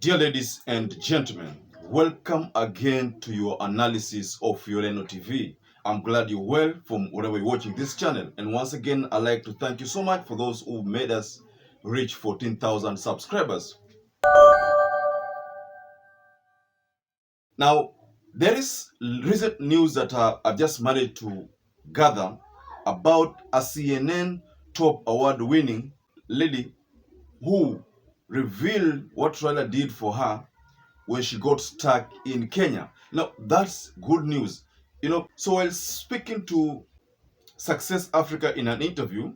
Dear ladies and gentlemen, welcome again to your analysis of Yoleno TV. I'm glad you're well from wherever you're watching this channel. And once again, I'd like to thank you so much for those who made us reach 14,000 subscribers. Now, there is recent news that I've just managed to gather about a CNN top award winning lady who revealed what RAILA did for her when she got stuck in Kenya. Now, that's good news. So while speaking to Success Africa in an interview,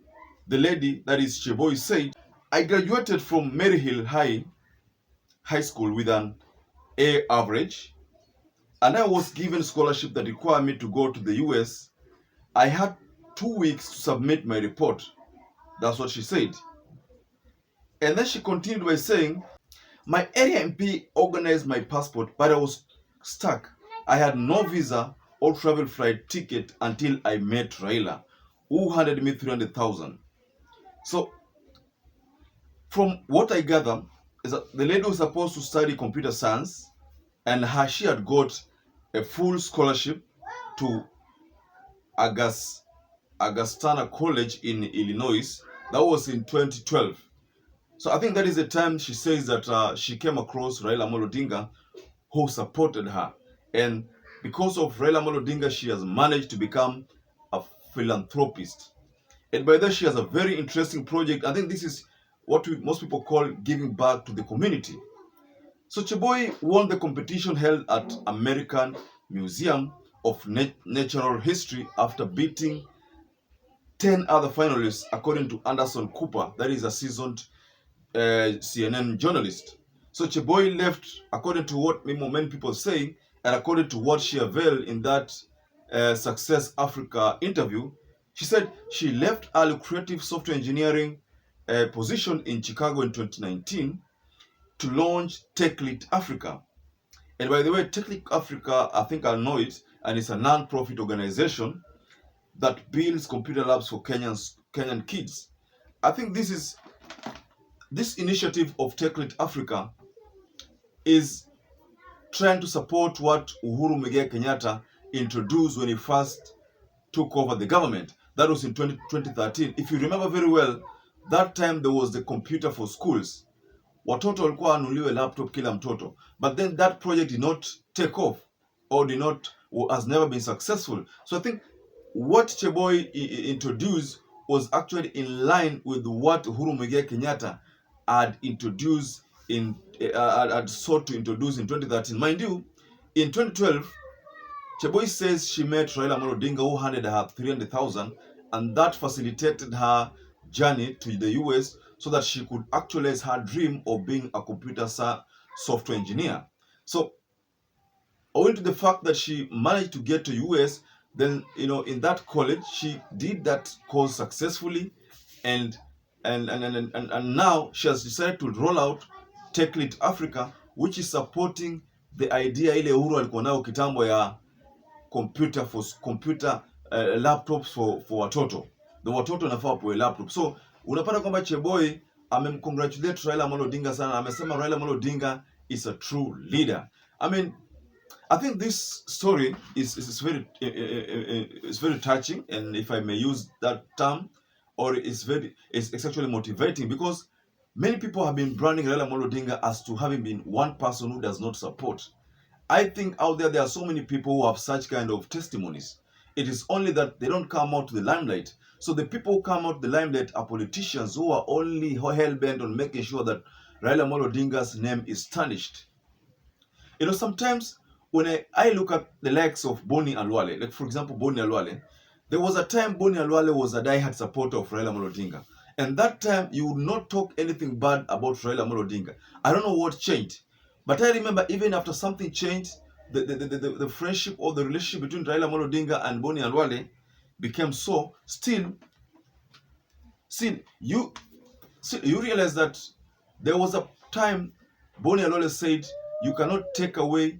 the lady, that is Cheboy, said, I graduated from Maryhill High School with an A average, and I was given scholarship that required me to go to the US. I had 2 weeks to submit my report. That's what she said. And then she continued by saying, my area MP organized my passport, but I was stuck. I had no visa or travel flight ticket until I met RAILA, who handed me 300,000. So, from what I gather, is that the lady was supposed to study computer science, and she had got a full scholarship to Augustana College in Illinois. That was in 2012. So I think that is the time she says that she came across RAILA Amolo Odinga, who supported her. And because of RAILA Amolo Odinga, she has managed to become a philanthropist. And by that, she has a very interesting project. I think this is what most people call giving back to the community. So Cheboy won the competition held at American Museum of Natural History after beating 10 other finalists, according to Anderson Cooper, that is a seasoned CNN journalist. So Cheboy left, according to what many people say, and according to what she unveiled in that Success Africa interview, she said she left a lucrative software engineering position in Chicago in 2019 to launch TechLead Africa. And by the way, TechLead Africa, I think I know it, and it's a non-profit organization that builds computer labs for Kenyan kids. I think this initiative of TechLead Africa is trying to support what Uhuru Muigai Kenyatta introduced when he first took over the government. That was in 2013. If you remember very well, that time there was the computer for schools. Watoto walikuwa wanunuliwe laptop kila mtoto. But then that project did not take off or has never been successful. So I think what Cheboy introduced was actually in line with what Uhuru Muigai Kenyatta had introduced had sought to introduce in 2013. Mind you, in 2012, Cheboy says she met RAILA Amolo Odinga, who handed her 300,000, and that facilitated her journey to the US so that she could actualize her dream of being a computer software engineer. So, owing to the fact that she managed to get to US, then in that college she did that course successfully, and now she has decided to roll out TechLead Africa, which is supporting the idea ile Uhuru alikuwa nayo kitambo ya computer laptops for watoto. The watoto nafaa wapewe laptop. So unapata kwamba Cheboy amemcongratulate RAILA Amolo Odinga sana. Amesema RAILA Amolo Odinga is a true leader. I think this story is very touching, and if I may use that term, or it's actually motivating, because many people have been branding RAILA Amolo Odinga as to having been one person who does not support. I think out there are so many people who have such kind of testimonies. It is only that they don't come out to the limelight. So the people who come out to the limelight are politicians who are only hell-bent on making sure that RAILA Amolo Odinga's name is tarnished. Sometimes when I look at the likes of Boni Alwale, like for example Boni Alwale, there was a time Boni Alwale was a die-hard supporter of RAILA Amolo Odinga. And that time you would not talk anything bad about RAILA Amolo Odinga. I don't know what changed. But I remember even after something changed, the friendship or the relationship between RAILA Amolo Odinga and Boni Alwale became so. Still you realize that there was a time Boni Alwale said you cannot take away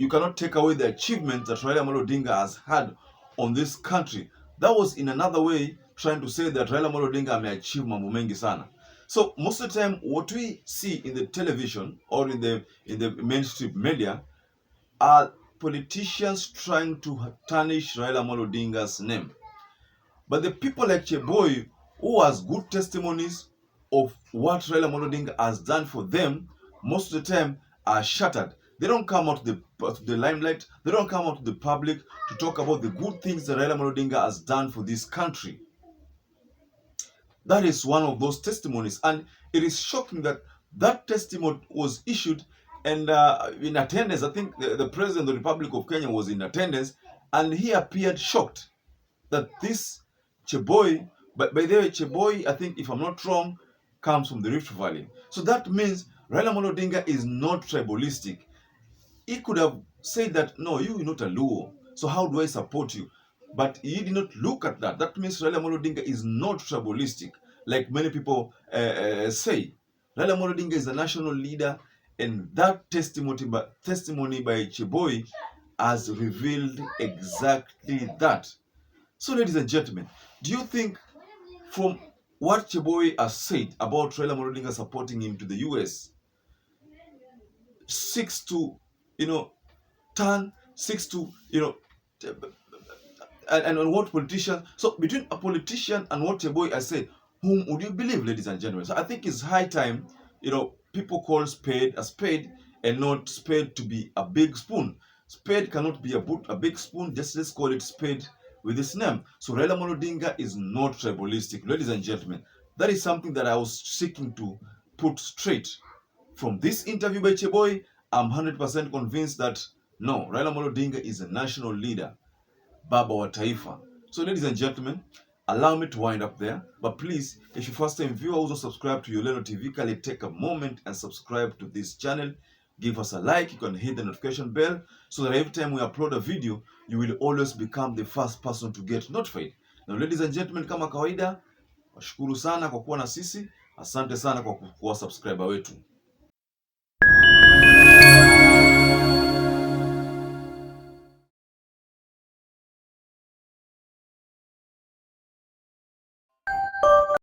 the achievements that RAILA Amolo Odinga has had on this country. That was in another way trying to say that RAILA Amolo Odinga may achieve mambo mengi sana. So most of the time, what we see in the television or in the mainstream media are politicians trying to tarnish Raila Amolo Odinga's name. But the people like Cheboy, who has good testimonies of what Raila Amolo Odinga has done for them, most of the time are shattered. They don't come out to the limelight. They don't come out to the public to talk about the good things that Raila Amolo Odinga has done for this country. That is one of those testimonies, and it is shocking that that testimony was issued and in attendance. I think the President of the Republic of Kenya was in attendance, and he appeared shocked that this Cheboy, but by the way, Cheboy, I think if I'm not wrong, comes from the Rift Valley. So that means Raila Amolo Odinga is not tribalistic. He could have said that, no, you are not a Luo, so how do I support you? But he did not look at that. That means Raila Amolo Odinga is not tribalistic, like many people say. Raila Amolo Odinga is a national leader, and that testimony by Cheboy has revealed exactly that. So, ladies and gentlemen, do you think from what Cheboy has said about Raila Amolo Odinga supporting him to the US, seeks to, and what politician? So between a politician and what Cheboy has said, whom would you believe, ladies and gentlemen? So I think it's high time, people call spade a spade and not spade to be a big spoon. Spade cannot be a big spoon. Let's call it spade with its name. So Raila Amolo Odinga is not tribalistic, ladies and gentlemen. That is something that I was seeking to put straight. From this interview by Cheboy, I'm 100% convinced that no, Raila Amolo Odinga is a national leader, Baba wa Taifa. So ladies and gentlemen, allow me to wind up there. But please, if you're first time viewer, also subscribe to Yoleno TV. Kindly take a moment and subscribe to this channel. Give us a like. You can hit the notification bell so that every time we upload a video, you will always become the first person to get notified. Now ladies and gentlemen, kama kawaida, washukuru sana kwa kuwa na sisi. Asante sana kwa kuwa subscriber wetu.